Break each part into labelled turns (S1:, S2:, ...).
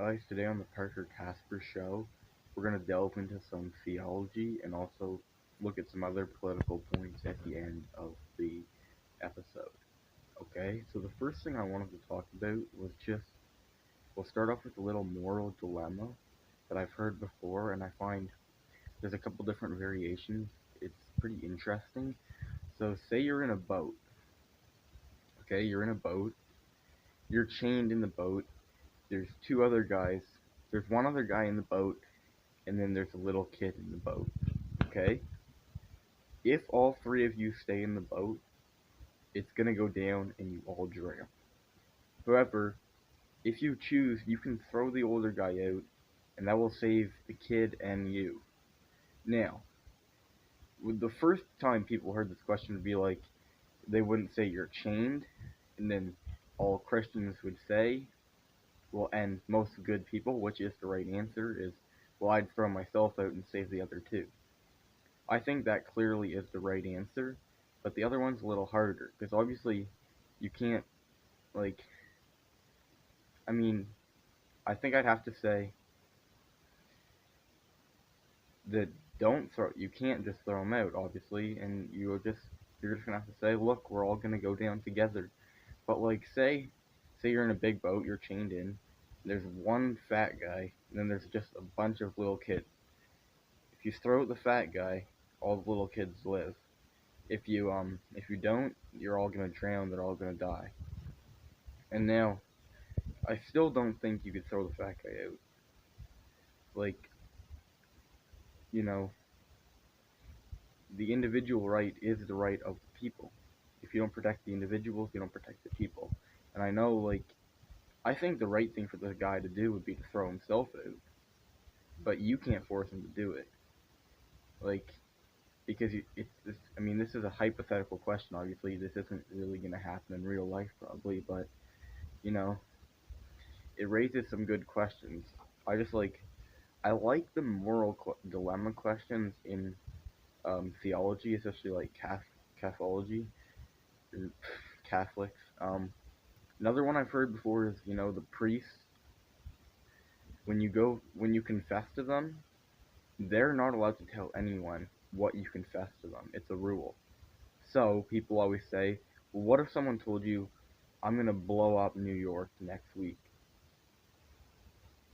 S1: guys, today on the Parker Kasper Show, we're going to delve into some theology and also look at some other political points at the end of the episode. Okay, so the first thing I wanted to talk about was we'll start off with a little moral dilemma that I've heard before, and I find there's a couple different variations. It's pretty interesting. So, say you're in a boat, okay, you're in a boat, you're chained in the boat, there's two other guys, there's one other guy in the boat, and then there's a little kid in the boat. Okay? If all three of you stay in the boat, it's gonna go down and you all drown. However, if you choose, you can throw the older guy out, and that will save the kid and you. Now, with the first time people heard this question would be like, they wouldn't say you're chained, and then all Christians would say, well, and most good people, which is the right answer, is, well, I'd throw myself out and save the other two. I think that clearly is the right answer, but the other one's a little harder, because obviously you can't, like, I mean, I think I'd have to say that you can't just throw them out, obviously, and you're just gonna have to say, look, we're all gonna go down together. But like, say you're in a big boat, you're chained in, there's one fat guy, and then there's just a bunch of little kids. If you throw out the fat guy, all the little kids live. If you don't, you're all gonna drown, they're all gonna die. And now, I still don't think you could throw the fat guy out. Like, you know, the individual right is the right of the people. If you don't protect the individuals, you don't protect the people. And I know, like, I think the right thing for the guy to do would be to throw himself out, but you can't force him to do it. Like, because it's this. I mean, this is a hypothetical question. Obviously, this isn't really gonna happen in real life, probably. But you know, it raises some good questions. I just like I like the moral dilemma questions in theology, especially like Catholic, or Catholics. Another one I've heard before is the priests. When you confess to them, they're not allowed to tell anyone what you confess to them. It's a rule. So people always say, well, what if someone told you, I'm gonna blow up New York next week?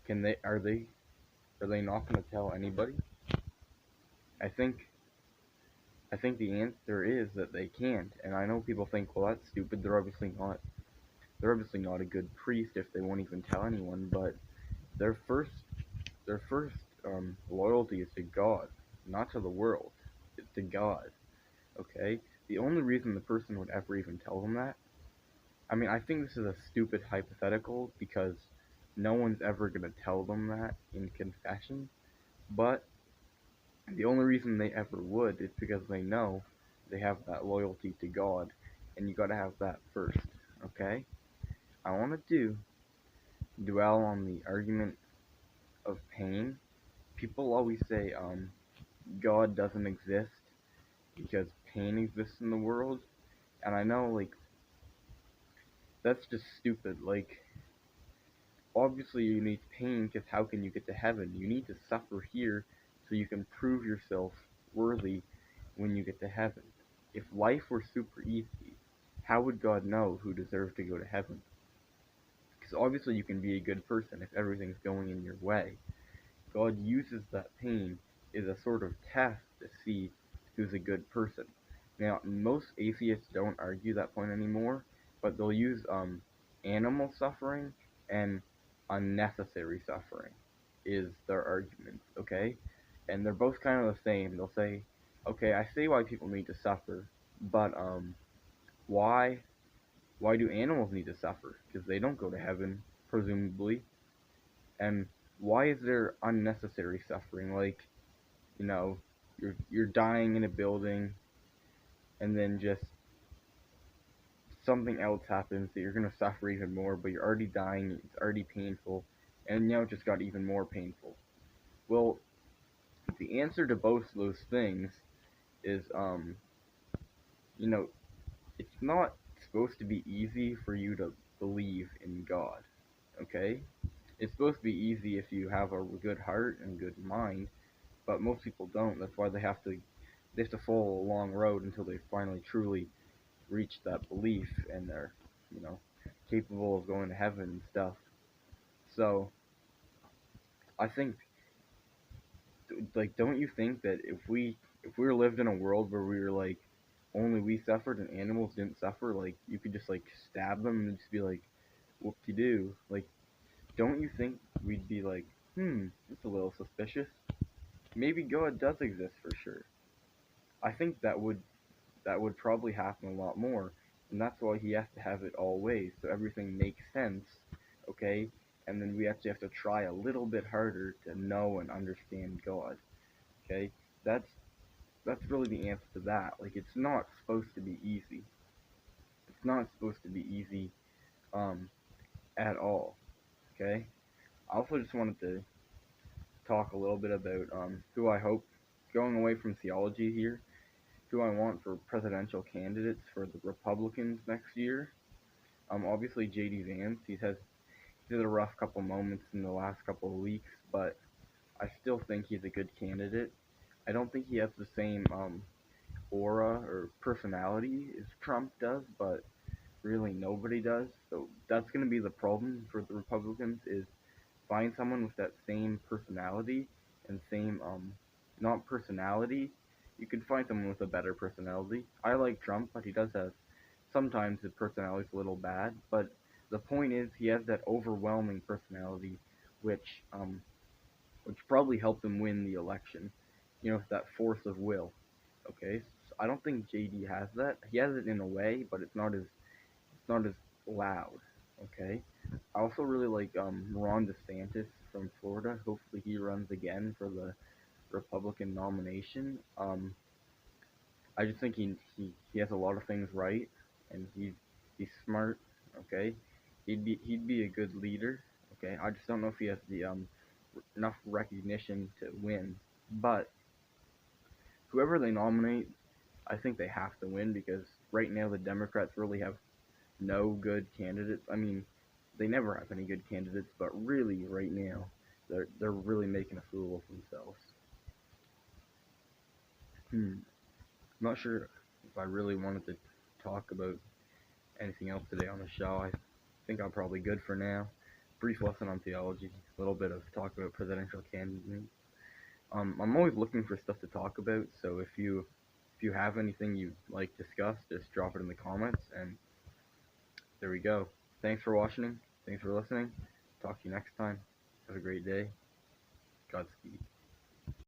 S1: Can they? Are they not gonna tell anybody? I think I think the answer is that they can't, and I know people think, well, that's stupid. They're obviously not a good priest if they won't even tell anyone. But their first their first loyalty is to God, not to the world. It's to God. Okay. The only reason the person would ever even tell them that, I mean, I think this is a stupid hypothetical because no one's ever gonna tell them that in confession. But the only reason they ever would is because they know they have that loyalty to God, and you gotta have that first, okay? I want to dwell on the argument of pain. People always say, God doesn't exist because pain exists in the world, and I know, like, that's just stupid. Like, obviously you need pain because how can you get to heaven? You need to suffer here so you can prove yourself worthy when you get to heaven. If life were super easy, how would God know who deserves to go to heaven? Because obviously you can be a good person if everything's going in your way. God uses that pain as a sort of test to see who's a good person. Now, most atheists don't argue that point anymore, but they'll use animal suffering and unnecessary suffering is their argument, okay? And they're both kind of the same. They'll say, okay, I see why people need to suffer, but why why do animals need to suffer? Because they don't go to heaven, presumably. And why is there unnecessary suffering? Like, you know, you're dying in a building, and then just something else happens that you're gonna suffer even more, but you're already dying, it's already painful, and now it just got even more painful. Well, the answer to both of those things is, you know, it's not supposed to be easy for you to believe in God, okay? it's supposed to be easy if you have a good heart and good mind, but most people don't. That's why they have to follow a long road until they finally truly reach that belief and they're, you know, capable of going to heaven and stuff. So I think, like, don't you think that if we were lived in a world where we were like only we suffered and animals didn't suffer, like you could just like stab them and just be like, whoop-de-doo. Like, don't you think we'd be like, that's a little suspicious. Maybe God does exist for sure. I think that would probably happen a lot more, and that's why he has to have it all ways, so everything makes sense, okay? And then we actually have to try a little bit harder to know and understand God, okay? That's that's really the answer to that. Like, it's not supposed to be easy. It's not supposed to be easy, um, at all, okay? I also just wanted to talk a little bit about who I hope, going away from theology here, who I want for presidential candidates for the Republicans next year. Obviously J.D. Vance. He's had a rough couple moments in the last couple of weeks, but I still think he's a good candidate. I don't think he has the same aura or personality as Trump does, but really nobody does. So that's going to be the problem for the Republicans, is find someone with that same personality and same not personality. You can find someone with a better personality. I like Trump, but he does have sometimes his personality's a little bad. But the point is, he has that overwhelming personality, which which probably helped him win the election. You know, that force of will. Okay, so I don't think JD has that. He has it in a way, but it's not as loud. Okay. I also really like Ron DeSantis from Florida. Hopefully he runs again for the Republican nomination. I just think he has a lot of things right, and he's smart. Okay, he'd be a good leader. Okay, I just don't know if he has the enough recognition to win. But whoever they nominate, I think they have to win, because right now the Democrats really have no good candidates. I mean, they never have any good candidates, but really right now they're really making a fool of themselves. I'm not sure if I really wanted to talk about anything else today on the show. I think I'm probably good for now. Brief lesson on theology, a little bit of talk about presidential candidates. I'm always looking for stuff to talk about, so if you have anything you'd like discussed, just drop it in the comments, and there we go. Thanks for watching. Thanks for listening. Talk to you next time. Have a great day. Godspeed.